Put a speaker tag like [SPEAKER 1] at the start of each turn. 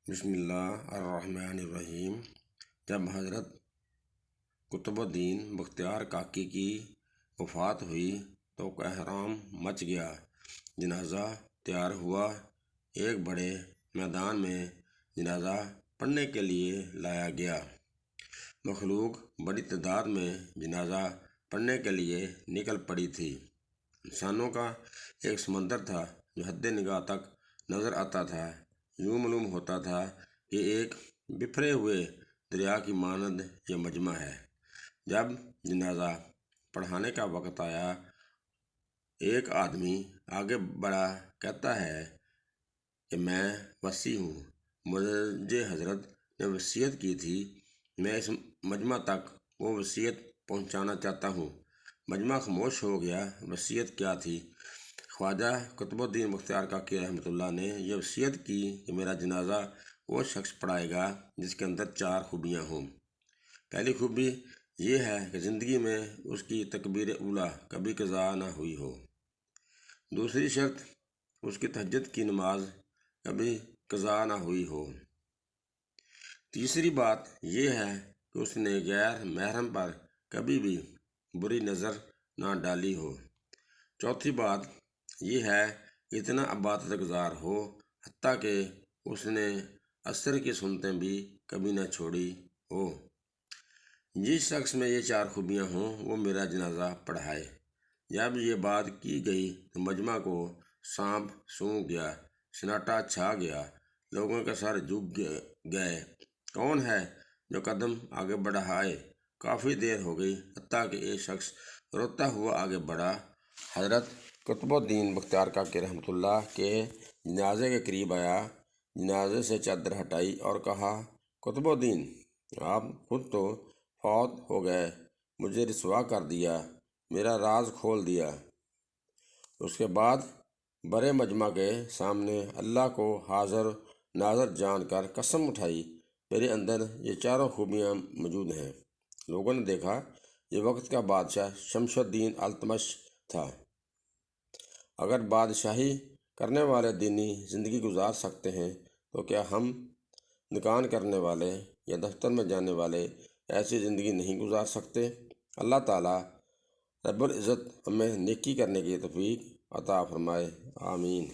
[SPEAKER 1] بسم اللہ الرحمن الرحیم۔ جب حضرت قطب الدین بختیار کاکی کی وفات ہوئی تو کوہرام مچ گیا۔ جنازہ تیار ہوا۔ ایک بڑے میدان میں جنازہ پڑھنے کے لیے لایا گیا۔ مخلوق بڑی تعداد میں جنازہ پڑھنے کے لیے نکل پڑی تھی۔ انسانوں کا ایک سمندر تھا جو حد نگاہ تک نظر آتا تھا۔ یوں معلوم ہوتا تھا کہ ایک بکھرے ہوئے دریا کی مانند یہ مجمع ہے۔ جب جنازہ پڑھانے کا وقت آیا، ایک آدمی آگے بڑھا کہتا ہے کہ میں وصی ہوں، مجھے حضرت نے وصیت کی تھی، میں اس مجمع تک وہ وصیت پہنچانا چاہتا ہوں۔ مجمع خاموش ہو گیا۔ وصیت کیا تھی؟ خواجہ قطب الدین بختیار کاکی رحمۃ اللہ نے یہ وصیت کی کہ میرا جنازہ وہ شخص پڑھائے گا جس کے اندر 4 خوبیاں ہوں۔ پہلی خوبی یہ ہے کہ زندگی میں اس کی تکبیر اولیٰ کبھی قضا نہ ہوئی ہو۔ دوسری شرط، اس کی تہجد کی نماز کبھی قضا نہ ہوئی ہو۔ تیسری بات یہ ہے کہ اس نے غیر محرم پر کبھی بھی بری نظر نہ ڈالی ہو۔ چوتھی بات یہ ہے کہ اتنا عبادت گزار ہو حتیٰ کہ اس نے عصر کی سنتیں بھی کبھی نہ چھوڑی ہو۔ جس شخص میں یہ 4 خوبیاں ہوں وہ میرا جنازہ پڑھائے۔ جب یہ بات کی گئی تو مجمع کو سانپ سونگھ گیا، سناٹا چھا گیا، لوگوں کے سر جھک گئے۔ کون ہے جو قدم آگے بڑھائے؟ کافی دیر ہو گئی حتیٰ کہ ایک شخص روتا ہوا آگے بڑھا، حضرت قطب الدین بختیار کاکی رحمۃ اللہ کے جنازے کے قریب آیا، جنازے سے چادر ہٹائی اور کہا، قطب الدین، آپ خود تو فوت ہو گئے، مجھے رسوا کر دیا، میرا راز کھول دیا۔ اس کے بعد بڑے مجمع کے سامنے اللہ کو حاضر ناظر جان کر قسم اٹھائی، میرے اندر یہ 4 خوبیاں موجود ہیں۔ لوگوں نے دیکھا یہ وقت کا بادشاہ شمس الدین التمش تھا۔ اگر بادشاہی کرنے والے دینی زندگی گزار سکتے ہیں تو کیا ہم دکان کرنے والے یا دفتر میں جانے والے ایسی زندگی نہیں گزار سکتے؟ اللہ تعالیٰ رب العزت ہمیں نیکی کرنے کی توفیق عطا فرمائے، آمین۔